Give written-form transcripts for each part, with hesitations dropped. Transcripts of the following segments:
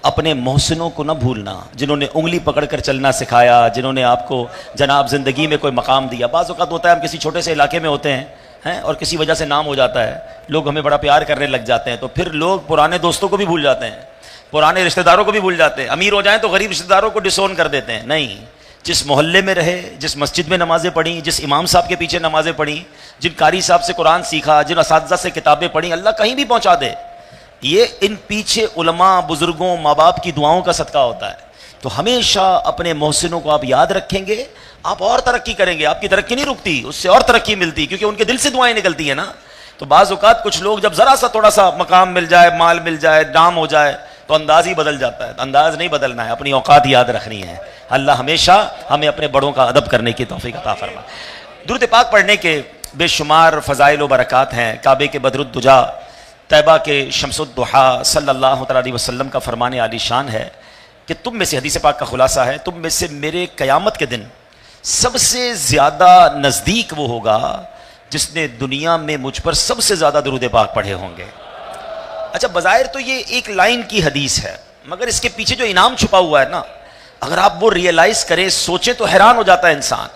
اپنے محسنوں کو نہ بھولنا، جنہوں نے انگلی پکڑ کر چلنا سکھایا، جنہوں نے آپ کو جناب زندگی میں کوئی مقام دیا۔ بعض اوقات ہوتا ہے ہم کسی چھوٹے سے علاقے میں ہوتے ہیں اور کسی وجہ سے نام ہو جاتا ہے، لوگ ہمیں بڑا پیار کرنے لگ جاتے ہیں، تو پھر لوگ پرانے دوستوں کو بھی بھول جاتے ہیں، پرانے رشتہ داروں کو بھی بھول جاتے ہیں، امیر ہو جائیں تو غریب رشتہ داروں کو ڈسون کر دیتے ہیں۔ نہیں، جس محلے میں رہے، جس مسجد میں نمازیں پڑھیں، جس امام صاحب کے پیچھے نمازیں پڑھیں، جن قاری صاحب سے قرآن سیکھا، جن اساتذہ سے کتابیں پڑھیں، اللہ کہیں بھی پہنچا دے۔ یہ ان پیچھے علماء، بزرگوں، ماں باپ کی دعاؤں کا صدقہ ہوتا ہے۔ تو ہمیشہ اپنے محسنوں کو آپ یاد رکھیں گے، آپ اور ترقی کریں گے، آپ کی ترقی نہیں رکتی، اس سے اور ترقی ملتی، کیونکہ ان کے دل سے دعائیں نکلتی ہیں نا۔ تو بعض اوقات کچھ لوگ جب ذرا سا تھوڑا سا مقام مل جائے، مال مل جائے، نام ہو جائے تو انداز ہی بدل جاتا ہے۔ انداز نہیں بدلنا ہے، اپنی اوقات یاد رکھنی ہے۔ اللہ ہمیشہ ہمیں اپنے بڑوں کا ادب کرنے کی توفیق عطا فرمائے۔ درود پاک پڑھنے کے بے شمار فضائل و برکات ہیں۔ کعبے کے بدر الدجا، طیبہ کے شمس الضحیٰ صلی اللہ علیہ وسلم کا فرمان عالی شان ہے کہ تم میں سے، حدیث پاک کا خلاصہ ہے، تم میں سے میرے قیامت کے دن سب سے زیادہ نزدیک وہ ہوگا جس نے دنیا میں مجھ پر سب سے زیادہ درود پاک پڑھے ہوں گے۔ اچھا، بظاہر تو یہ ایک لائن کی حدیث ہے، مگر اس کے پیچھے جو انعام چھپا ہوا ہے نا، اگر آپ وہ ریئلائز کریں، سوچیں تو حیران ہو جاتا ہے انسان۔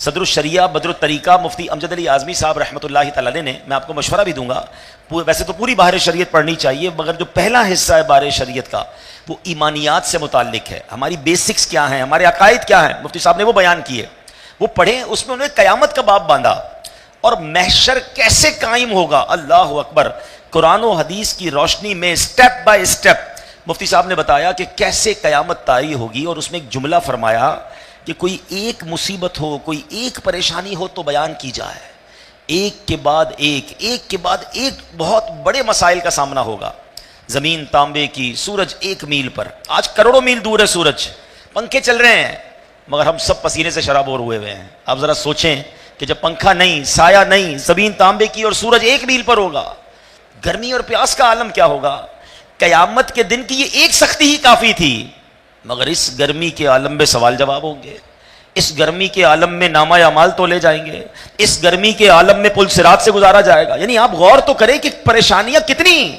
صدر الشریعہ بدر الطریقہ مفتی امجد علی اعظمی صاحب رحمۃ اللہ تعالی علیہ نے، میں آپ کو مشورہ بھی دوں گا، ویسے تو پوری بحر شریعت پڑھنی چاہیے، مگر جو پہلا حصہ ہے بحر شریعت کا وہ ایمانیات سے متعلق ہے، ہماری بیسکس کیا ہیں، ہمارے عقائد کیا ہیں، مفتی صاحب نے وہ بیان کیے، وہ پڑھیں۔ اس میں انہوں نے قیامت کا باب باندھا اور محشر کیسے قائم ہوگا، اللہ اکبر، قرآن و حدیث کی روشنی میں سٹیپ بائی سٹیپ مفتی صاحب نے بتایا کہ کیسے قیامت طاری ہوگی، اور اس میں ایک جملہ فرمایا کہ کوئی ایک مصیبت ہو، کوئی ایک پریشانی ہو تو بیان کی جائے، ایک کے بعد ایک، ایک کے بعد ایک بہت بڑے مسائل کا سامنا ہوگا۔ زمین تانبے کی، سورج 1 میل پر، آج کروڑوں میل دور ہے سورج، پنکھے چل رہے ہیں مگر ہم سب پسینے سے شرابور ہوئے ہوئے ہیں۔ آپ ذرا سوچیں کہ جب پنکھا نہیں، سایہ نہیں، زمین تانبے کی اور سورج 1 میل پر ہوگا، گرمی اور پیاس کا عالم کیا ہوگا۔ قیامت کے دن کی یہ ایک سختی ہی کافی تھی، مگر اس گرمی کے عالم میں سوال جواب ہوں گے، اس گرمی کے عالم میں نامہ اعمال تولے جائیں گے، اس گرمی کے عالم میں پل صراط سے گزارا جائے گا۔ یعنی آپ غور تو کریں کہ پریشانیاں کتنی،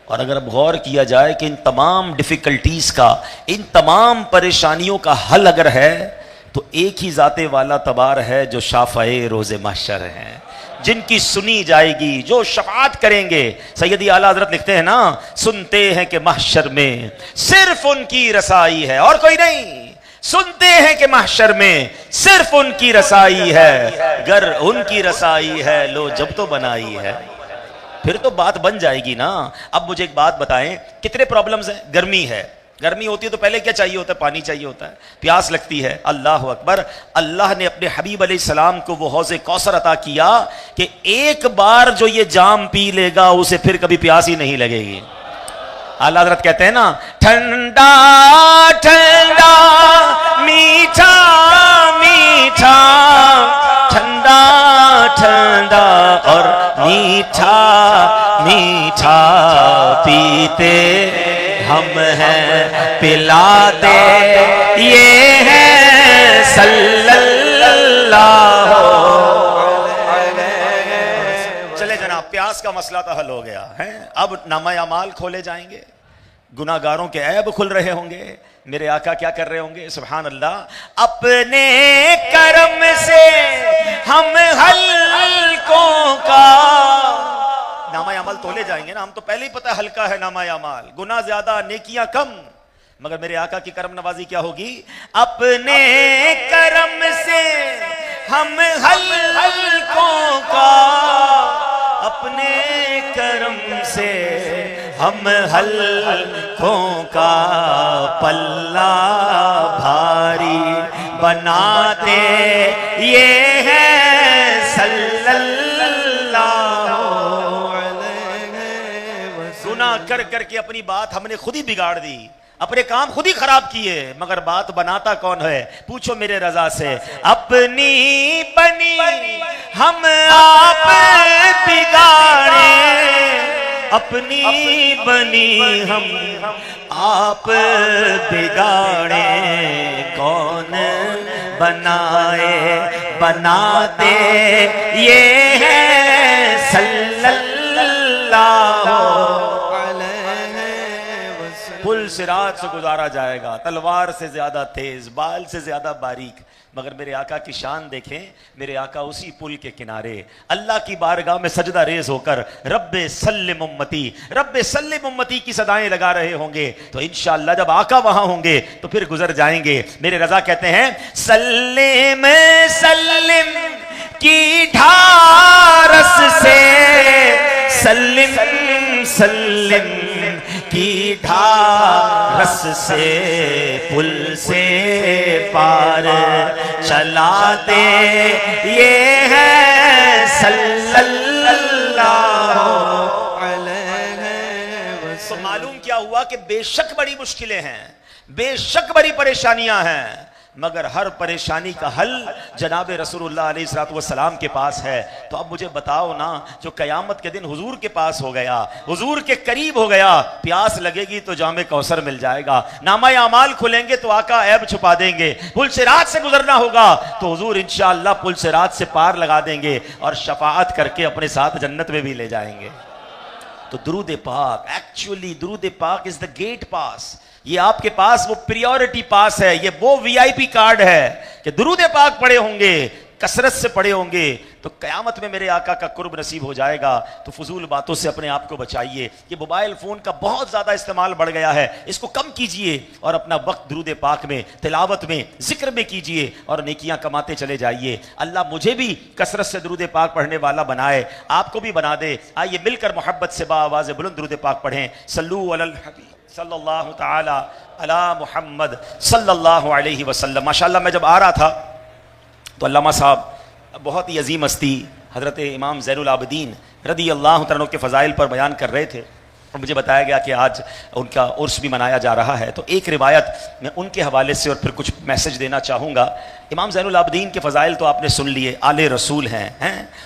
اور اگر اب غور کیا جائے کہ ان تمام ڈیفیکلٹیز کا، ان تمام پریشانیوں کا حل اگر ہے تو ایک ہی ذات والا تبار ہے جو شافع روز محشر ہیں، جن کی سنی جائے گی، جو شفاعت کریں گے۔ سیدی اعلیٰ حضرت لکھتے ہیں نا، سنتے ہیں کہ محشر میں صرف ان کی رسائی ہے اور کوئی نہیں، سنتے ہیں کہ محشر میں صرف ان کی رسائی ہے، گر ان کی رسائی ہے لو جب تو بنائی ہے۔ پھر تو بات بن جائے گی نا۔ اب مجھے ایک بات بتائیں، کتنے پرابلمز ہیں؟ گرمی ہے، گرمی ہوتی ہے تو پہلے کیا چاہیے ہوتا ہے؟ پانی چاہیے ہوتا ہے، پیاس لگتی ہے۔ اللہ اکبر، اللہ نے اپنے حبیب علیہ السلام کو وہ حوض کوثر عطا کیا کہ ایک بار جو یہ جام پی لے گا اسے پھر کبھی پیاس ہی نہیں لگے گی۔ اعلیٰ حضرت کہتے ہیں نا، ٹھنڈا ٹھنڈا میٹھا میٹھا، ٹھنڈا ٹھنڈا اور میٹھا میٹھا، پیتے ہم ہیں پلاتے یہ ہے صلی اللہ۔ چلے جناب، پیاس کا مسئلہ تو حل ہو گیا ہے، اب نامہ اعمال کھولے جائیں گے، گناہ گاروں کے عیب کھل رہے ہوں گے۔ میرے آقا کیا کر رہے ہوں گے؟ سبحان اللہ، اپنے کرم سے ہم ہلکوں کا، نامہ اعمال تولے جائیں گے نا، ہم تو پہلے ہی پتہ ہے ہلکا ہے نامہ اعمال، گناہ زیادہ نیکیاں کم، مگر میرے آقا کی کرم نوازی کیا ہوگی؟ اپنے کرم سے ہم ہلکوں کا، اپنے کرم سے ہم ہلکوں کا پلہ بھاری بناتے یہ ہے صلی اللہ۔ گناہ کر کر کے اپنی بات ہم نے خود ہی بگاڑ دی، اپنے کام خود ہی خراب کیے، مگر بات بناتا کون ہے؟ پوچھو میرے رضا سے۔ اپنی بنی ہم آپ بگاڑے، اپنی بنی ہم آپ بگاڑے، کون بنائے بناتے یہ ہے صلی اللہ۔ پل صراط سے گزارا جائے گا، تلوار سے زیادہ تیز، بال سے زیادہ باریک، مگر میرے آقا کی شان دیکھیں، میرے آقا اسی پل کے کنارے اللہ کی بارگاہ میں سجدہ ریز ہو کر رب سلم امتی، رب سلم امتی کی صدائیں لگا رہے ہوں گے، تو انشاءاللہ جب آقا وہاں ہوں گے تو پھر گزر جائیں گے۔ میرے رضا کہتے ہیں سلم سلم کی ڈھارس سے، سلم سلم کی ڈھارس سے، پل سے پار چلاتے یہ ہے صلی اللہ علیہ وسلم۔ تو معلوم کیا ہوا کہ بے شک بڑی مشکلیں ہیں، بے شک بڑی پریشانیاں ہیں، مگر ہر پریشانی کا حل جناب رسول اللہ علیہ السلام کے پاس ہے۔ تو اب مجھے بتاؤ نا، جو قیامت کے دن حضور کے پاس ہو گیا، حضور کے قریب ہو گیا، پیاس لگے گی تو جام کوثر مل جائے گا، نامہ اعمال کھلیں گے تو آقا عیب چھپا دیں گے، پل صراط سے گزرنا ہوگا تو حضور انشاءاللہ پل صراط سے پار لگا دیں گے اور شفاعت کر کے اپنے ساتھ جنت میں بھی لے جائیں گے۔ تو درود پاک، ایکچولی درود پاک از دا گیٹ پاس، یہ آپ کے پاس وہ پریورٹی پاس ہے، یہ وہ وی آئی پی کارڈ ہے کہ درود پاک پڑھے ہوں گے، کثرت سے پڑھے ہوں گے تو قیامت میں میرے آقا کا قرب نصیب ہو جائے گا۔ تو فضول باتوں سے اپنے آپ کو بچائیے، یہ موبائل فون کا بہت زیادہ استعمال بڑھ گیا ہے، اس کو کم کیجئے اور اپنا وقت درود پاک میں، تلاوت میں، ذکر میں کیجئے اور نیکیاں کماتے چلے جائیے۔ اللہ مجھے بھی کثرت سے درود پاک پڑھنے والا بنائے، آپ کو بھی بنا دے۔ آئیے مل کر محبت سے بآواز بلند درود پاک پڑھیں۔ صلو علی الحبیب صلی اللہ تعالی علی محمد صلی اللہ علیہ وسلم۔ ماشاءاللہ میں جب آ رہا تھا تو علامہ صاحب بہت ہی عظیم ہستی حضرت امام زین العابدین رضی اللہ عنہ کے فضائل پر بیان کر رہے تھے، اور مجھے بتایا گیا کہ آج ان کا عرس بھی منایا جا رہا ہے۔ تو ایک روایت میں ان کے حوالے سے اور پھر کچھ میسج دینا چاہوں گا۔ امام زین العابدین کے فضائل تو آپ نے سن لیے، آل رسول ہیں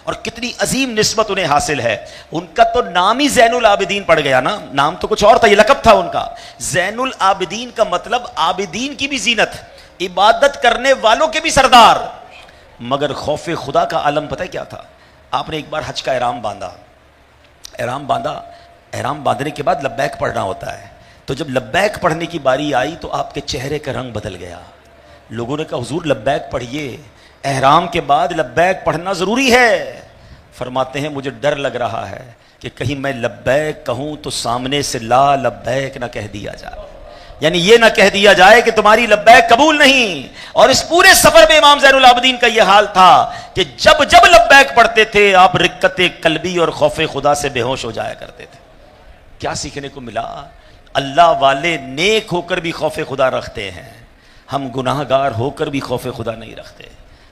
اور کتنی عظیم نسبت انہیں حاصل ہے۔ ان کا تو نام ہی زین العابدین پڑ گیا نا، نام تو کچھ اور تھا، یہ لقب تھا ان کا۔ زین العابدین کا مطلب عابدین کی بھی زینت، عبادت کرنے والوں کے بھی سردار۔ مگر خوف خدا کا عالم پتہ کیا تھا؟ آپ نے ایک بار حج کا احرام باندھا، احرام باندھنے کے بعد لبیک پڑھنا ہوتا ہے، تو جب لبیک پڑھنے کی باری آئی تو آپ کے چہرے کا رنگ بدل گیا۔ لوگوں نے کہا حضور لبیک پڑھیے، احرام کے بعد لبیک پڑھنا ضروری ہے۔ فرماتے ہیں مجھے ڈر لگ رہا ہے کہ کہیں میں لبیک کہوں تو سامنے سے لا لبیک نہ کہہ دیا جائے، یعنی یہ نہ کہہ دیا جائے کہ تمہاری لبیک قبول نہیں۔ اور اس پورے سفر میں امام زین العابدین کا یہ حال تھا کہ جب جب لبیک پڑھتے تھے آپ رقت قلبی اور خوف خدا سے بے ہوش ہو جایا کرتے تھے۔ کیا سیکھنے کو ملا؟ اللہ والے نیک ہو کر بھی خوف خدا رکھتے ہیں، ہم گناہ گار ہو کر بھی خوف خدا نہیں رکھتے۔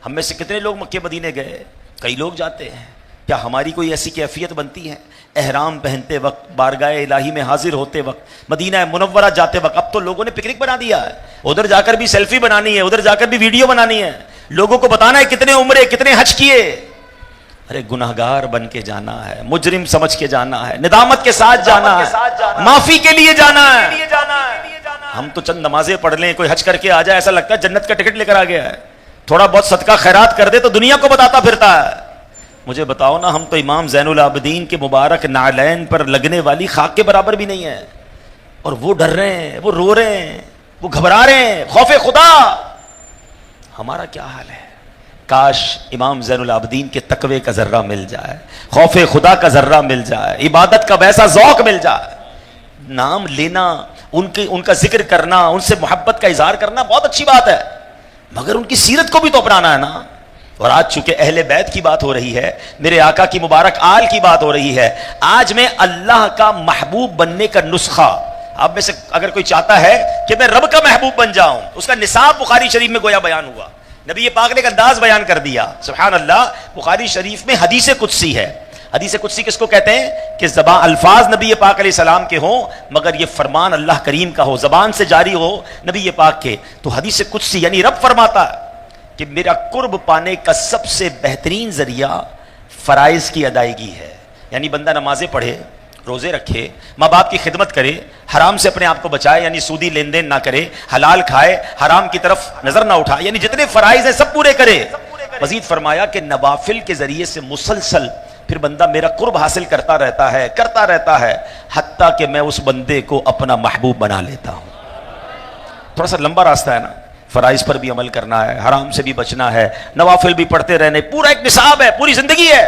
ہم میں سے کتنے لوگ مکے مدینے گئے؟ کئی لوگ جاتے ہیں، کیا ہماری کوئی ایسی کیفیت بنتی ہے؟ احرام پہنتے وقت، بارگاہ الہی میں حاضر ہوتے وقت، مدینہ منورہ جاتے وقت، اب تو لوگوں نے پکنک بنا دیا ہے، ادھر جا کر بھی سیلفی بنانی ہے، ادھر جا کر بھی ویڈیو بنانی ہے، لوگوں کو بتانا ہے کتنے عمرے کتنے حج کیے۔ ارے گناہگار بن کے جانا ہے، مجرم سمجھ کے جانا ہے، ندامت کے ساتھ جانا ہے، معافی کے لیے جانا ہے۔ ہم تو چند نمازیں پڑھ لیں، کوئی حج کر کے آ جائے ایسا لگتا ہے جنت کا ٹکٹ لے کر آ گیا ہے، تھوڑا بہت صدقہ خیرات کر دے تو دنیا کو بتاتا پھرتا ہے۔ مجھے بتاؤ نا، ہم تو امام زین العابدین کے مبارک نعلین پر لگنے والی خاک کے برابر بھی نہیں ہے، اور وہ ڈر رہے ہیں، وہ رو رہے ہیں، وہ گھبرا رہے ہیں، خوف خدا۔ ہمارا کیا حال ہے؟ کاش امام زین العابدین کے تقوی کا ذرہ مل جائے، خوف خدا کا ذرہ مل جائے، عبادت کا ویسا ذوق مل جائے۔ نام لینا، ان کا ذکر کرنا، ان سے محبت کا اظہار کرنا بہت اچھی بات ہے، مگر ان کی سیرت کو بھی تو اپنانا ہے نا۔ اور آج چونکہ اہل بیت کی بات ہو رہی ہے، میرے آقا کی مبارک آل کی بات ہو رہی ہے، آج میں اللہ کا محبوب بننے کا نسخہ، آپ میں سے اگر کوئی چاہتا ہے کہ میں رب کا محبوب بن جاؤں، اس کا نصاب بخاری شریف میں گویا بیان ہوا، نبی پاک نے ایک انداز بیان کر دیا۔ سبحان اللہ، بخاری شریف میں حدیث قدسی ہے۔ حدیث قدسی کس کو کہتے ہیں؟ کہ زبان الفاظ نبی پاک علیہ السلام کے ہوں مگر یہ فرمان اللہ کریم کا ہو، زبان سے جاری ہو نبی پاک کے۔ تو حدیث قدسی یعنی رب فرماتا ہے کہ میرا قرب پانے کا سب سے بہترین ذریعہ فرائض کی ادائیگی ہے، یعنی بندہ نمازیں پڑھے، روزے رکھے، ماں باپ کی خدمت کرے، حرام سے اپنے آپ کو بچائے، یعنی سودی لین دین نہ کرے، حلال کھائے، حرام کی طرف نظر نہ اٹھائے، یعنی جتنے فرائض ہیں سب پورے کرے۔ مزید فرمایا کہ نوافل کے ذریعے سے مسلسل پھر بندہ میرا قرب حاصل کرتا رہتا ہے حتیٰ کہ میں اس بندے کو اپنا محبوب بنا لیتا ہوں. تھوڑا سا لمبا راستہ ہے نا, فرائض پر بھی عمل کرنا ہے, حرام سے بھی بچنا ہے, نوافل بھی پڑھتے رہنے, پورا ایک نصاب ہے, پوری زندگی ہے.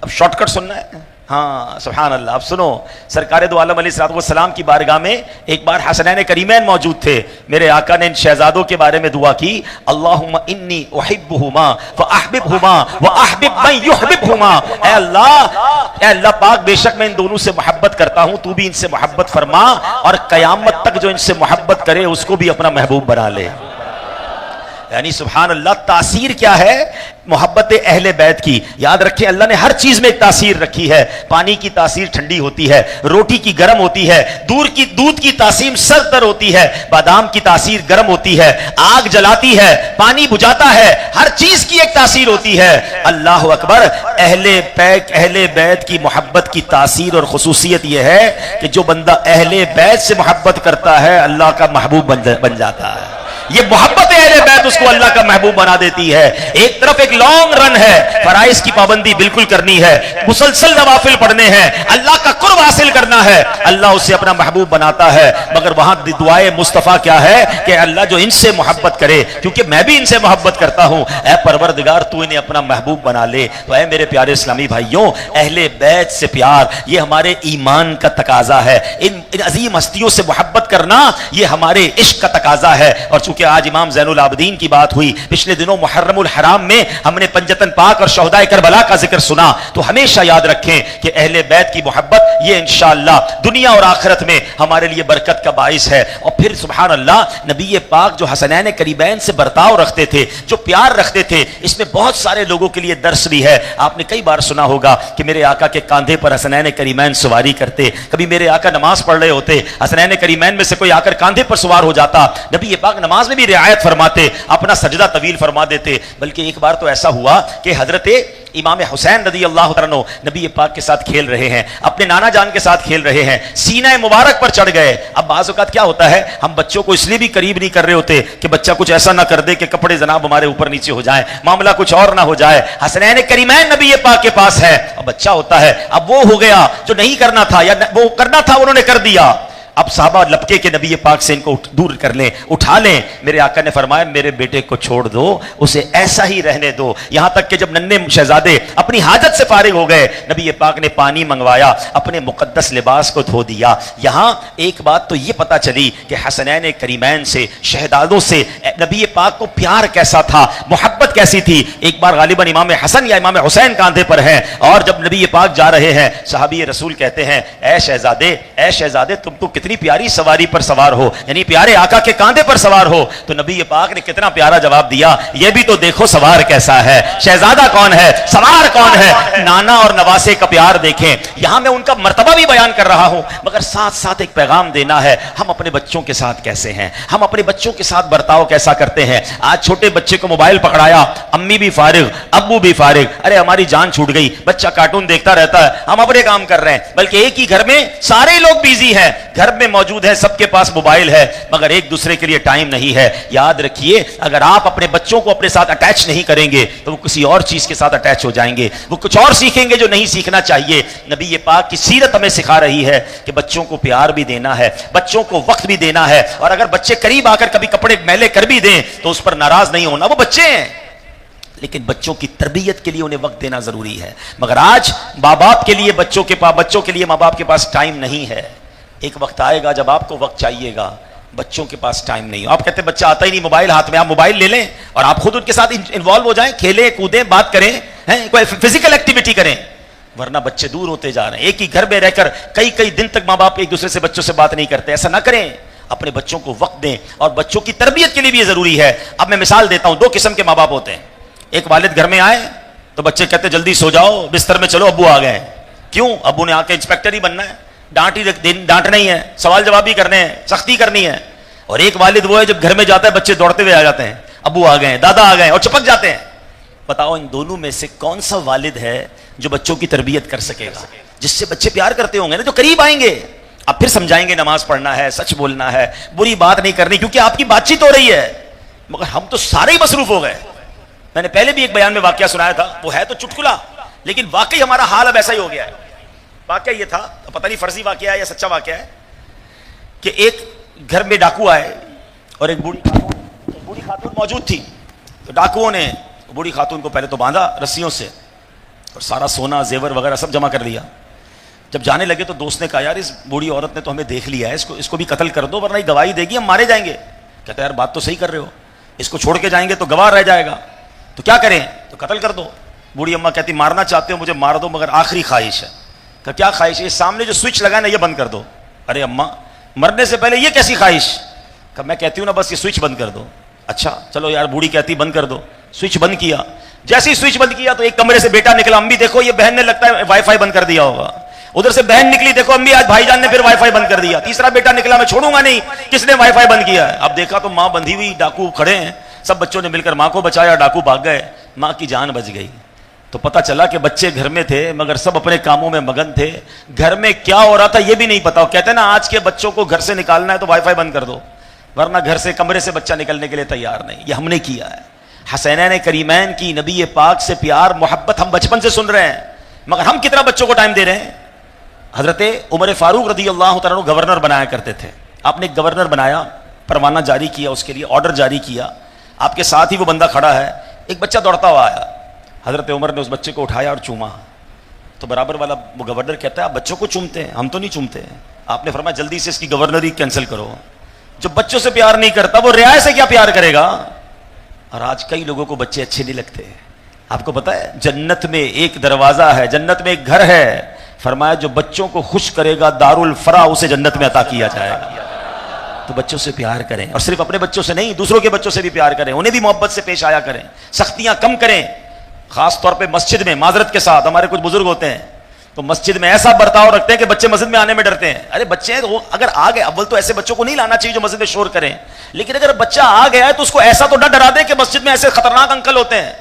اب شارٹ کٹ سننا ہے. ہاں سبحان اللہ. اب سنو, سرکار دو عالم علیہ الصلوۃ والسلام کی بارگاہ میں ایک بار حسنین کریمین موجود تھے. میرے آقا نے ان شہزادوں کے بارے میں دعا کی, اللہم انی احبہما فاحببہما واحبب من یحببہما. اے اللہ پاک, بے شک میں ان دونوں سے محبت کرتا ہوں, تو بھی ان سے محبت فرما, اور قیامت تک جو ان سے محبت کرے اس کو بھی اپنا محبوب بنا لے. یعنی سبحان اللہ, تاثیر کیا ہے محبت اہل بیت کی. یاد رکھیں اللہ نے ہر چیز میں ایک تاثیر رکھی ہے. پانی کی تاثیر ٹھنڈی ہوتی ہے, روٹی کی گرم ہوتی ہے, دودھ کی تاثیر سرد ہوتی ہے, بادام کی تاثیر گرم ہوتی ہے, آگ جلاتی ہے, پانی بجھاتا ہے, ہر چیز کی ایک تاثیر ہوتی ہے. اللہ اکبر. اہل بیت کی محبت کی تاثیر اور خصوصیت یہ ہے کہ جو بندہ اہل بیت سے محبت کرتا ہے اللہ کا محبوب بن جاتا ہے. یہ محبت اہل بیت اس کو اللہ کا محبوب بنا دیتی ہے. ایک طرف ایک لانگ رن ہے, فرائض کی پابندی بالکل کرنی ہے, مسلسل نوافل پڑھنے ہیں, اللہ کا قرب حاصل کرنا ہے, اللہ اسے اپنا محبوب بناتا ہے. مگر وہاں دعائے مصطفیٰ کیا ہے کہ اللہ جو ان سے محبت کرے, کیونکہ میں بھی ان سے محبت کرتا ہوں, اے پروردگار تو انہیں اپنا محبوب بنا لے. تو اے میرے پیارے اسلامی بھائیوں, اہل بیت سے پیار یہ ہمارے ایمان کا تقاضا ہے. ان عظیم ہستیوں سے محبت کرنا یہ ہمارے عشق کا تقاضا ہے. اور چونکہ آج امام زین العابدین کی بات ہوئی, پچھلے دنوں محرم الحرام میں ہم نے پنجتن پاک اور شہدائے کربلا کا ذکر سنا, تو ہمیشہ یاد رکھیں کہ اہل بیت کی محبت یہ انشاءاللہ دنیا اور آخرت میں ہمارے لیے برکت کا باعث ہے. اور پھر سبحان اللہ, نبی پاک جو حسنین کریمین سے برتاؤ رکھتے تھے, جو پیار رکھتے تھے, اس میں بہت سارے لوگوں کے لیے درس بھی ہے. آپ نے کئی بار سنا ہوگا کہ میرے آقا کے کاندھے پر حسنین کریمین سواری کرتے. کبھی میرے آقا نماز پڑھ رہے ہوتے, حسنین کریمین میں سے کوئی آ کر کاندھے پر سوار ہو جاتا, نبی پاک نماز میں بھی رعایت فرماتے, اپنا سجدہ طویل فرما دیتے. بلکہ ایک بار تو ایسا ہوا کہ حضرت امام حسین رضی اللہ عنہ نبی پاک کے ساتھ کھیل رہے ہیں, اپنے نانا جان کے ساتھ کھیل رہے ہیں, سینہ مبارک پر چڑھ گئے. اب بعض اوقات کیا ہوتا ہے, ہم بچوں کو اس لیے بھی قریب نہیں کر رہے ہوتے کہ بچہ کچھ ایسا نہ کر دے کہ کپڑے جناب ہمارے اوپر نیچے ہو جائیں, معاملہ کچھ اور نہ ہو جائے. حسنین کریمین نبی پاک کے پاس ہے, اب بچہ ہوتا ہے, اب وہ ہو گیا جو نہیں کرنا تھا, یا وہ کرنا تھا انہوں نے کر دیا. اب صحابہ لپکے کے نبی پاک سے ان کو دور کر لیں, اٹھا لیں. میرے آقا نے فرمایا میرے بیٹے کو چھوڑ دو, اسے ایسا ہی رہنے دو. یہاں تک کہ جب ننھے شہزادے اپنی حاجت سے فارغ ہو گئے, نبی پاک نے پانی منگوایا, اپنے مقدس لباس کو دھو دیا. یہاں ایک بات تو یہ پتا چلی کہ حسنین کریمین سے, شہزادوں سے نبی پاک کو پیار کیسا تھا, محبت کیسی تھی. ایک بار غالباً امام حسن یا امام حسین کاندھے پر ہیں, اور جب نبی پاک جا رہے ہیں, صحابی رسول کہتے ہیں اے شہزادے تم تو کتنی پیاری سواری پر سوار ہو, یعنی پیارے آقا کے کاندھے پر سوار ہو. تو نبی پاک نے کتنا پیارا جواب دیا, یہ بھی تو دیکھو سوار کیسا ہے, شہزادہ کون ہے, سوار کون ہے. نانا اور نواسے کا پیار دیکھیں. یہاں میں ان کا مرتبہ بھی بیان کر رہا ہوں, مگر ساتھ ساتھ ایک پیغام دینا ہے, ہم اپنے بچوں کے ساتھ کیسے ہیں, ہم اپنے بچوں کے ساتھ برتاؤ کیسا کرتے ہیں. آج چھوٹے بچے کو موبائل پکڑایا, امی بھی فارغ, ابو بھی فارغ, ارے ہماری جان چھوٹ گئی, بچہ کارٹون دیکھتا رہتا ہے, ہم اپنے کام کر رہے ہیں. بلکہ ایک ہی گھر میں سارے لوگ بیزی ہیں, گھر میں موجود ہے, سب کے پاس موبائل ہے, مگر ایک دوسرے کے لیے ٹائم نہیں ہے. یاد رکھیے, اگر آپ اپنے بچوں کو اپنے ساتھ اٹیچ نہیں کریں گے تو وہ کسی اور چیز کے ساتھ اٹیچ ہو جائیں گے, وہ کچھ اور سیکھیں گے جو نہیں سیکھنا چاہیے. نبی پاک کی سیرت ہمیں سکھا رہی ہے کہ بچوں کو پیار بھی دینا ہے, بچوں کو وقت بھی دینا ہے, اور اگر بچے قریب آ کر کبھی کپڑے میلے کر بھی دیں تو اس پر ناراض نہیں ہونا, وہ بچے ہیں. لیکن بچوں کی تربیت کے لیے انہیں وقت دینا ضروری ہے. مگر آج ماں باپ کے لیے بچوں کے لیے ماں باپ کے پاس ٹائم نہیں ہے. ایک وقت آئے گا جب آپ کو وقت چاہیے گا, بچوں کے پاس ٹائم نہیں ہو. آپ کہتے ہیں بچہ آتا ہی نہیں, موبائل ہاتھ میں, آپ موبائل لے لیں اور آپ خود ان کے ساتھ انوالو ہو جائیں, کھیلیں کودیں, بات کریں, کوئی فزیکل ایکٹیویٹی کریں. ورنہ بچے دور ہوتے جا رہے ہیں. ایک ہی گھر میں رہ کر کئی دن تک ماں باپ ایک دوسرے سے بچوں سے بات نہیں کرتے. ایسا نہ کریں, اپنے بچوں کو وقت دیں, اور بچوں کی تربیت کے لیے بھی یہ ضروری ہے. اب میں مثال دیتا ہوں, دو قسم کے ماں باپ ہوتے ہیں. ایک والد گھر میں آئے تو بچے کہتے جلدی سو جاؤ, بستر میں چلو, ابو آ گئے. کیوں؟ ابو نے آ کے انسپیکٹر ہی بننا ہے, ڈانٹنا ہی ہے, سوال جواب بھی کرنے ہیں, سختی کرنی ہے. اور ایک والد وہ ہے جب گھر میں جاتا ہے بچے دوڑتے ہوئے آ جاتے ہیں, ابو آ گئے, دادا آ گئے, اور چپک جاتے ہیں. بتاؤ ان دونوں میں سے کون سا والد ہے جو بچوں کی تربیت کر سکے گا, جس سے بچے پیار کرتے ہوں گے نا, جو قریب آئیں گے, اب پھر سمجھائیں گے نماز پڑھنا ہے, سچ بولنا ہے, بری بات نہیں کرنی, کیونکہ آپ کی بات چیت ہو رہی ہے. مگر ہم تو سارے ہی مصروف ہو گئے. میں نے پہلے بھی ایک بیان میں واقعہ سنایا تھا, وہ ہے تو چٹکلا لیکن واقعی ہمارا حال اب ایسا ہی ہو گیا ہے. واقعہ یہ تھا, پتہ نہیں فرضی واقعہ ہے یا سچا واقعہ ہے, کہ ایک گھر میں ڈاکو آئے اور ایک بوڑھی خاتون موجود تھی. تو ڈاکوؤں نے بوڑھی خاتون کو پہلے تو باندھا رسیوں سے اور سارا سونا زیور وغیرہ سب جمع کر لیا. جب جانے لگے تو دوست نے کہا یار اس بوڑھی عورت نے تو ہمیں دیکھ لیا ہے, اس کو بھی قتل کر دو ورنہ یہ گواہی دے گی, ہم مارے جائیں گے. کہتا ہے یار بات تو صحیح کر رہے ہو, اس کو چھوڑ کے جائیں گے تو گواہ رہ جائے گا, تو کیا کریں, تو قتل کر دو. بوڑھی اماں کہتی مارنا چاہتے ہو مجھے مار دو مگر آخری خواہش ہے. کہ کیا خواہش ہے؟ یہ سامنے جو سوئچ لگا نا یہ بند کر دو. ارے اماں مرنے سے پہلے یہ کیسی خواہش؟ کہ میں کہتی ہوں نا بس یہ سوئچ بند کر دو. اچھا چلو یار, بوڑھی کہتی بند کر دو. سوئچ بند کیا, جیسے ہی سوئچ بند کیا تو ایک کمرے سے بیٹا نکلا, امی دیکھو یہ بہن نے لگتا ہے وائی فائی بند کر دیا ہوگا. ادھر سے بہن نکلی, دیکھو امی آج بھائی جان نے پھر وائی فائی بند کر دیا. تیسرا بیٹا نکلا, میں چھوڑوں گا نہیں, کس نے وائی فائی بند کیا ہے؟ اب دیکھا تو ماں بندھی ہوئی, ڈاکو کھڑے ہیں, سب بچوں نے مل کر ماں کو بچایا, ڈاکو بھاگ گئے, ماں کی جان بچ گئی. تو پتہ چلا کہ بچے گھر میں تھے مگر سب اپنے کاموں میں مگن تھے, گھر میں کیا ہو رہا تھا یہ بھی نہیں پتا. کہتے ہیں نا آج کے بچوں کو گھر سے نکالنا ہے تو وائی فائی بند کر دو, ورنہ گھر سے کمرے سے بچہ نکلنے کے لیے تیار نہیں. یہ ہم نے کیا ہے. حسینین کریمین کی نبی پاک سے پیار محبت ہم بچپن سے سن رہے ہیں, مگر ہم کتنا بچوں کو ٹائم دے رہے ہیں. حضرت عمر فاروق رضی اللہ تعالیٰ عنہ گورنر بنایا کرتے تھے. آپ نے ایک گورنر بنایا, پروانہ جاری کیا, اس کے لیے آرڈر جاری کیا, آپ کے ساتھ ہی وہ بندہ کھڑا ہے, ایک بچہ دوڑتا ہوا آیا, حضرت عمر نے اس بچے کو اٹھایا اور چوما. تو برابر والا وہ گورنر کہتا ہے آپ بچوں کو چومتے ہیں, ہم تو نہیں چومتے ہیں. آپ نے فرمایا جلدی سے اس کی گورنری کینسل کرو. جو بچوں سے پیار نہیں کرتا وہ رعایا سے کیا پیار کرے گا. اور آج کئی لوگوں کو بچے اچھے نہیں لگتے. آپ کو پتا ہے جنت میں ایک دروازہ ہے, جنت میں ایک گھر ہے, فرمایا جو بچوں کو خوش کرے گا دارالفرا اسے جنت میں عطا کیا جائے گا. تو بچوں سے پیار کریں, اور صرف اپنے بچوں سے نہیں دوسروں کے بچوں سے بھی پیار کریں, انہیں بھی محبت سے پیش آیا کریں, سختیاں کم کریں. خاص طور پہ مسجد میں معذرت کے ساتھ ہمارے کچھ بزرگ ہوتے ہیں تو مسجد میں ایسا برتاؤ رکھتے ہیں کہ بچے مسجد میں آنے میں ڈرتے ہیں. ارے بچے ہیں تو اگر آ گئے, اول تو ایسے بچوں کو نہیں لانا چاہیے جو مسجد میں شور کریں, لیکن اگر بچہ آ گیا ہے تو اس کو ایسا تو نہ ڈرا دے کہ مسجد میں ایسے خطرناک انکل ہوتے ہیں,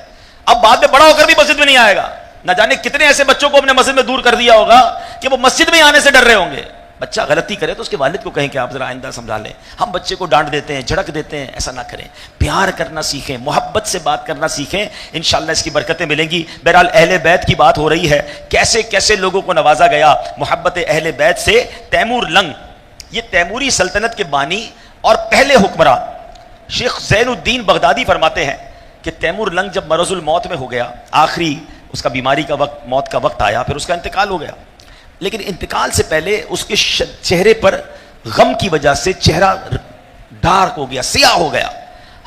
اب بعد میں بڑا ہو کر بھی مسجد میں نہیں آئے گا. نہ جانے کتنے ایسے بچوں کو اپنے مسجد میں دور کر دیا ہوگا کہ وہ مسجد میں آنے سے ڈر رہے ہوں گے. بچہ غلطی کرے تو اس کے والد کو کہیں کہ آپ ذرا آئندہ سمجھا لیں. ہم بچے کو ڈانٹ دیتے ہیں, جھڑک دیتے ہیں, ایسا نہ کریں. پیار کرنا سیکھیں, محبت سے بات کرنا سیکھیں, انشاءاللہ اس کی برکتیں ملیں گی. بہرحال اہل بیت کی بات ہو رہی ہے, کیسے کیسے لوگوں کو نوازا گیا محبت اہل بیت سے. تیمور لنگ, یہ تیموری سلطنت کے بانی اور پہلے حکمراں شیخ زین الدین بغدادی فرماتے ہیں کہ تیمور لنگ جب مرض الموت میں ہو گیا, آخری اس کا بیماری کا وقت, موت کا وقت آیا, پھر اس کا انتقال ہو گیا. لیکن انتقال سے پہلے اس کے چہرے پر غم کی وجہ سے چہرہ ڈارک ہو گیا, سیاہ ہو گیا.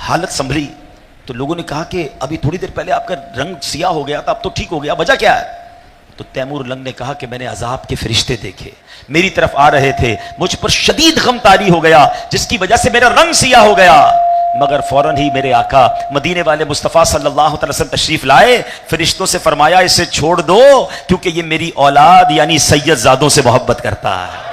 حالت سنبھلی تو لوگوں نے کہا کہ ابھی تھوڑی دیر پہلے آپ کا رنگ سیاہ ہو گیا تھا, اب تو ٹھیک ہو گیا, وجہ کیا ہے؟ تو تیمور لنگ نے کہا کہ میں نے عذاب کے فرشتے دیکھے, میری طرف آ رہے تھے, مجھ پر شدید غم طاری ہو گیا جس کی وجہ سے میرا رنگ سیاہ ہو گیا. مگر فوراً ہی میرے آقا مدینے والے مصطفیٰ صلی اللہ علیہ وسلم تشریف لائے, فرشتوں سے فرمایا اسے چھوڑ دو کیونکہ یہ میری اولاد یعنی سید زادوں سے محبت کرتا ہے.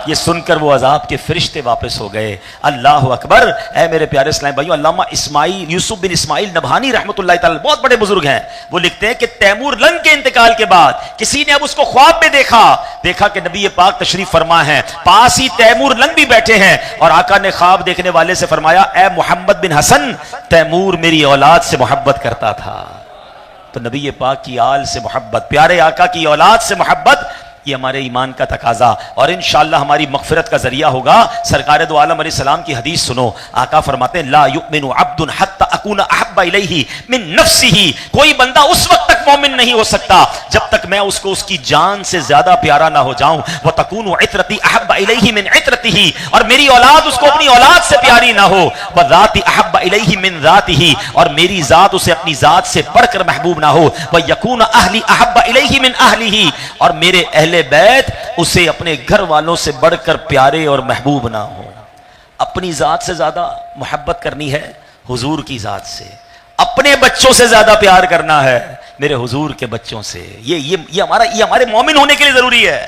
یہ سن کر وہ عذاب کے فرشتے واپس ہو گئے. اللہ اکبر. اے میرے پیارے اسلام بھائیو, علامہ اسماعیل یوسف بن اسماعیل نبہانی رحمۃ اللہ تعالی بہت بڑے بزرگ ہیں, وہ لکھتے ہیں کہ تیمور لنگ کے انتقال کے بعد کسی نے اب اس کو خواب میں دیکھا کہ نبی پاک تشریف فرما ہے, پاس ہی تیمور لنگ بھی بیٹھے ہیں, اور آقا نے خواب دیکھنے والے سے فرمایا اے محمد بن حسن, تیمور میری اولاد سے محبت کرتا تھا. تو نبی پاک کی آل سے محبت, پیارے آقا کی اولاد سے محبت, یہ ہمارے ایمان کا تقاضا اور انشاءاللہ ہماری مغفرت کا ذریعہ ہوگا. سرکار دو عالم علیہ السلام کی حدیث سنو, آقا فرماتے ہیں لا یؤمن عبد حتی اکون احب الیہ من نفسہ, کوئی بندہ اس وقت تک مومن نہیں ہو سکتا جب تک میں اس کو اس کی جان سے زیادہ پیارا نہ ہو جاؤں. وتکون عطرتی احب الیہ من عطرتہ, اور میری اولاد اس کو اپنی اولاد سے پیاری نہ ہو. وذاتی احب الیہ من ذاتہ, اور میری ذات اسے اپنی ذات سے بڑھ کر محبوب نہ ہو. ویکون اہلی احب الیہ من اہلہ, اور میرے اہل بیت اسے اپنے گھر والوں سے بڑھ کر پیارے اور محبوب نہ ہو. اپنی ذات سے زیادہ محبت کرنی ہے حضور کی ذات سے, اپنے بچوں سے زیادہ پیار کرنا ہے میرے حضور کے بچوں سے. یہ ہمارے مومن ہونے کے لیے ضروری ہے.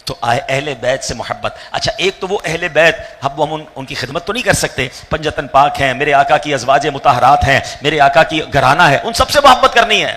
تو اہل بیت سے محبت. اچھا ایک تو وہ اہل بیت, اب ہم ان کی خدمت تو نہیں کر سکتے, پنجتن پاک ہیں, میرے آقا کی ازواج مطہرات ہیں, میرے آقا کی گھرانہ ہے, ان سب سے محبت کرنی ہے.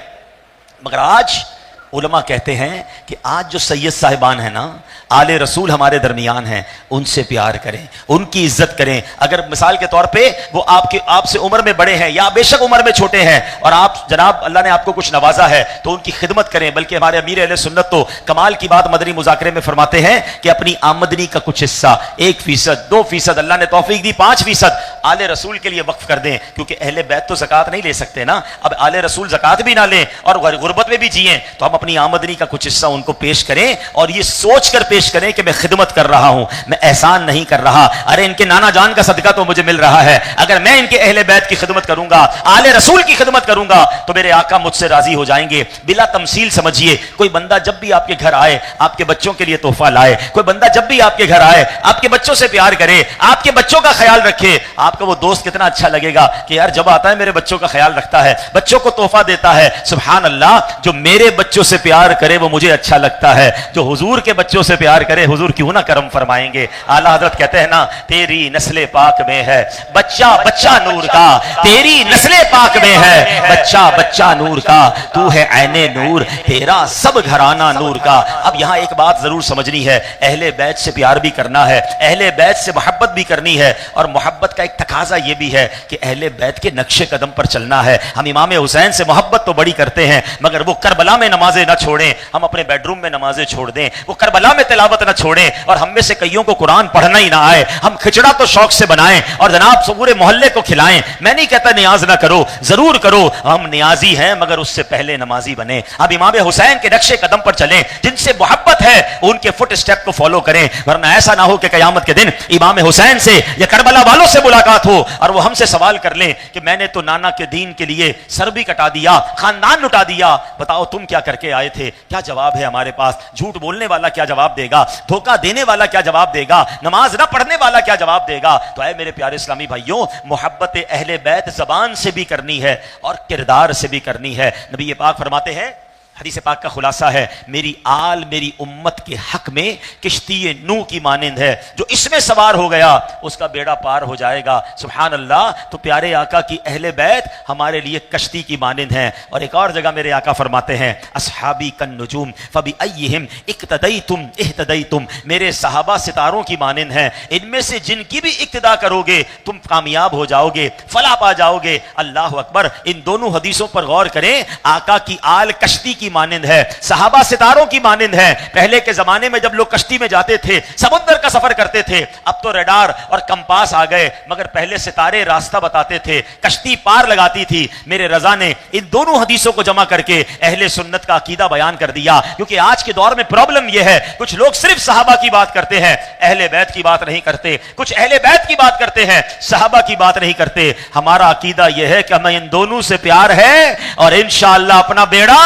مگر آج علماء کہتے ہیں کہ آج جو سید صاحبان ہیں نا، آل رسول ہمارے درمیان ہیں، ان سے پیار کریں، ان کی عزت کریں. اگر مثال کے طور پہ وہ آپ سے عمر میں بڑے ہیں یا بے شک عمر میں چھوٹے ہیں، اور آپ جناب اللہ نے آپ کو کچھ نوازا ہے تو ان کی خدمت کریں. بلکہ ہمارے امیر اہل سنت تو کمال کی بات مدنی مذاکرے میں فرماتے ہیں کہ اپنی آمدنی کا کچھ حصہ 1%، 2%، اللہ نے توفیق دی 5% آل رسول کے لیے وقف کر دیں. کیونکہ اہل بیت تو زکوٰۃ نہیں لے سکتے نا. اب آل رسول زکوٰۃ بھی نہ لیں اور غربت میں بھی جئیں تو ہم اپنی آمدنی کا کچھ حصہ ان کو پیش کریں، اور یہ سوچ کر پیش کریں کہ میں خدمت کر رہا ہوں، میں احسان نہیں کر رہا. ارے ان کے نانا جان کا صدقہ تو مجھے مل رہا ہے، اگر میں ان کے اہل بیت کی خدمت کروں گا، آل رسول کی خدمت کروں گا تو میرے آقا مجھ سے راضی ہو جائیں گے. بلا تمثیل سمجھیے، کوئی بندہ جب بھی آپ کے گھر آئے آپ کے بچوں کے لیے تحفہ لائے، کوئی بندہ جب بھی آپ کے گھر آئے آپ کے بچوں سے پیار کرے، آپ کے بچوں کا خیال رکھے، آپ کا وہ دوست کتنا اچھا لگے گا کہ یار جب آتا ہے میرے بچوں کا خیال رکھتا ہے، بچوں کو تحفہ دیتا ہے. سبحان اللہ، جو میرے بچوں سے پیار کرے وہ مجھے اچھا لگتا ہے، جو حضور کے بچوں سے پیار کرے حضور کیوں نہ کرم فرمائیں گے. اعلیٰ حضرت کہتے ہیں نا، تیری نسل پاک میں ہے بچہ بچہ نور کا، تیری نسل پاک میں ہے بچہ بچہ نور کا، تو ہے عین نور، تیرا سب گھرانہ نور کا. اب یہاں ایک بات ضرور سمجھنی ہے، اہل بیت سے پیار بھی کرنا ہے، اہل بیت سے محبت بھی کرنی ہے، اور محبت کا ایک تقاضا یہ بھی ہے کہ اہل بیت کے نقش قدم پر چلنا ہے. ہم امام حسین سے محبت تو بڑی کرتے ہیں، مگر وہ کربلا میں نمازیں نہ چھوڑیں، ہم اپنے بیڈ روم میں نمازیں چھوڑ دیں، وہ کربلا میں تلاوت نہ چھوڑیں، اور ہم میں سے کئیوں کو قرآن پڑھنا ہی نہ آئے. ہم کھچڑا تو شوق سے بنائیں اور جناب پورے محلے کو کھلائیں. میں نہیں کہتا نیاز نہ کرو، ضرور کرو، ہم نیازی ہیں مگر اس سے پہلے نمازی بنیں. اب امام حسین کے نقش قدم پر چلیں، جن سے محبت ہے ان کے فٹ اسٹیپ کو فالو کریں، ورنہ ایسا نہ ہو کہ قیامت کے دن امام حسین سے یا کربلا والوں سے ملاقات ہو اور وہ ہم سے سوال کر لیں کہ میں نے تو نانا کے دین کے لیے سر بھی کٹا دیا، خاندان لٹا دیا، بتاؤ تم کیا کر کے آئے تھے؟ کیا جواب ہے ہمارے پاس؟ جھوٹ بولنے والا کیا جواب دے گا؟ دھوکہ دینے والا کیا جواب دے گا؟ نماز نہ پڑھنے والا کیا جواب دے گا؟ تو اے میرے پیارے اسلامی بھائیوں، محبت اہل بیت زبان سے بھی کرنی ہے اور کردار سے بھی کرنی ہے. نبی پاک فرماتے ہیں، حدیث پاک کا خلاصہ ہے، میری آل میری امت کے حق میں کشتی نوح کی مانند ہے، جو اس میں سوار ہو گیا اس کا بیڑا پار ہو جائے گا. سبحان اللہ. تو پیارے آقا کی اہل بیت ہمارے لیے کشتی کی مانند ہیں. اور ایک اور جگہ میرے آقا فرماتے ہیں، اصحابی کالنجوم فبأیہم اقتدیتم اہتدیتم، میرے صحابہ ستاروں کی مانند ہیں، ان میں سے جن کی بھی اقتدا کرو گے تم کامیاب ہو جاؤ گے، فلاح پا جاؤ گے. اللہ اکبر. ان دونوں حدیثوں پر غور کریں. آقا کی آل کشتی کی مانند ہے، صحابہ ستاروں کی مانند ہے. پہلے کے زمانے میں جب لوگ کشتی میں جاتے تھے سمندر کا سفر کرتے تھے، اب تو ریڈار اور کمپاس آ گئے، مگر پہلے ستارے راستہ بتاتے تھے، کشتی پار لگاتی تھی. میرے رضا نے ان دونوں حدیثوں کو جمع کر کے اہل سنت کا عقیدہ بیان کر دیا. کیونکہ آج کے دور میں پرابلم یہ ہے، کچھ لوگ صرف صحابہ کی بات کرتے ہیں، اہل بیت کی بات نہیں کرتے، کچھ اہل بیت کی بات کرتے ہیں، صحابہ کی بات نہیں کرتے. ہمارا عقیدہ یہ ہے کہ ہمیں ان دونوں سے پیار ہے اور انشاءاللہ اپنا بیڑا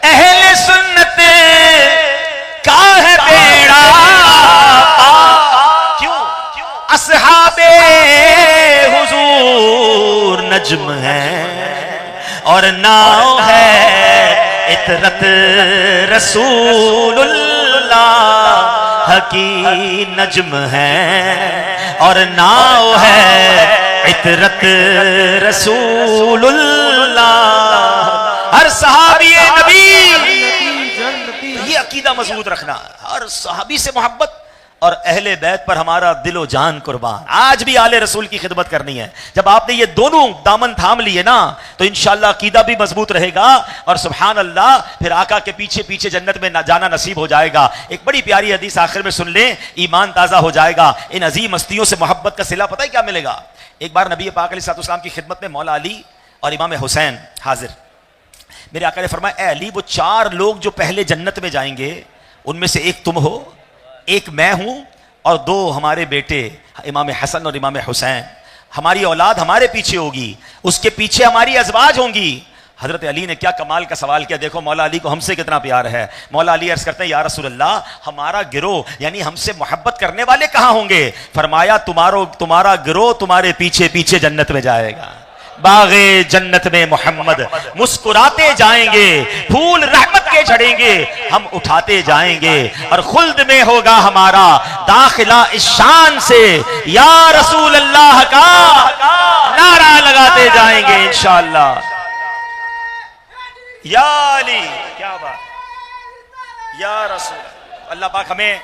اہل سنت کا ہے بیڑا. کیوں؟ اصحاب حضور نجم ہے اور ناؤ ہے عطرت رسول اللہ کی، نجم ہے اور ناؤ ہے عطرت رسول اللہ. ہر صحابی نبی یہ عقیدہ مضبوط رکھنا، ہر صحابی سے محبت اور اہل بیت پر ہمارا دل و جان قربان. آج بھی آل رسول کی خدمت کرنی ہے. جب آپ نے یہ دونوں دامن تھام لیے نا تو انشاءاللہ عقیدہ بھی مضبوط رہے گا اور سبحان اللہ پھر آقا کے پیچھے پیچھے جنت میں جانا نصیب ہو جائے گا. ایک بڑی پیاری حدیث آخر میں سن لیں، ایمان تازہ ہو جائے گا. ان عظیم ہستیوں سے محبت کا صلہ پتہ ہے کیا ملے گا؟ ایک بار نبی پاک علیہ السلام کی خدمت میں مولا علی اور امام حسین حاضر. میرے آقا نے فرمایا، اے علی وہ 4 لوگ جو پہلے جنت میں جائیں گے ان میں سے ایک تم ہو، ایک میں ہوں، اور 2 ہمارے بیٹے امام حسن اور امام حسین. ہماری اولاد ہمارے پیچھے ہوگی، اس کے پیچھے ہماری ازواج ہوں گی. حضرت علی نے کیا کمال کا سوال کیا. دیکھو مولا علی کو ہم سے کتنا پیار ہے. مولا علی عرض کرتے ہیں، یا رسول اللہ ہمارا گروہ یعنی ہم سے محبت کرنے والے کہاں ہوں گے؟ فرمایا تمہارا گروہ تمہارے پیچھے پیچھے جنت میں جائے گا. باغ جنت میں محمد مسکراتے جائیں گے، پھول رحمت کے جھڑیں گے، ہم اٹھاتے جائیں گے، اور خلد میں ہوگا ہمارا داخلہ اس شان سے یا رسول اللہ کا نعرہ لگاتے جائیں گے انشاءاللہ. یا علی، کیا بات، یا رسول اللہ پاک ہمیں،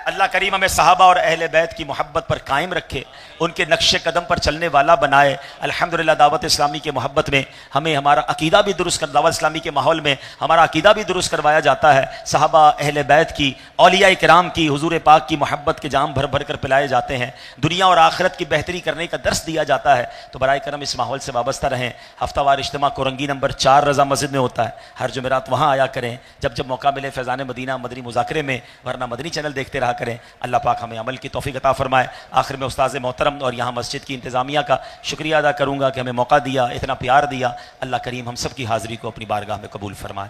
اللہ کریم ہمیں صحابہ اور اہل بیت کی محبت پر قائم رکھے، ان کے نقش قدم پر چلنے والا بنائے۔ الحمدللہ دعوت اسلامی کے محبت میں ہمیں ہمارا عقیدہ بھی درست کر، دعوت اسلامی کے ماحول میں ہمارا عقیدہ بھی درست کروایا جاتا ہے، صحابہ اہل بیت کی، اولیاء کرام کی، حضور پاک کی محبت کے جام بھر بھر کر پلائے جاتے ہیں، دنیا اور آخرت کی بہتری کرنے کا درس دیا جاتا ہے۔ تو برائے کرم اس ماحول سے وابستہ رہیں۔ ہفتہ وار اجتماع کورنگی نمبر 4 رضا مسجد میں ہوتا ہے، ہر جمعرات وہاں آیا کریں جب جب موقع ملے، فیضان مدینہ مدنی مذاکرے میں، ورنہ مدنی چینل دیکھتے رہا کریں۔ اللہ پاک ہمیں عمل کی توفیق عطا فرمائے۔ آخر میں استاذ محترم اور یہاں مسجد کی انتظامیہ کا شکریہ ادا کروں گا کہ ہمیں موقع دیا، اتنا پیار دیا۔ اللہ کریم ہم سب کی حاضری کو اپنی بارگاہ میں قبول فرمائے۔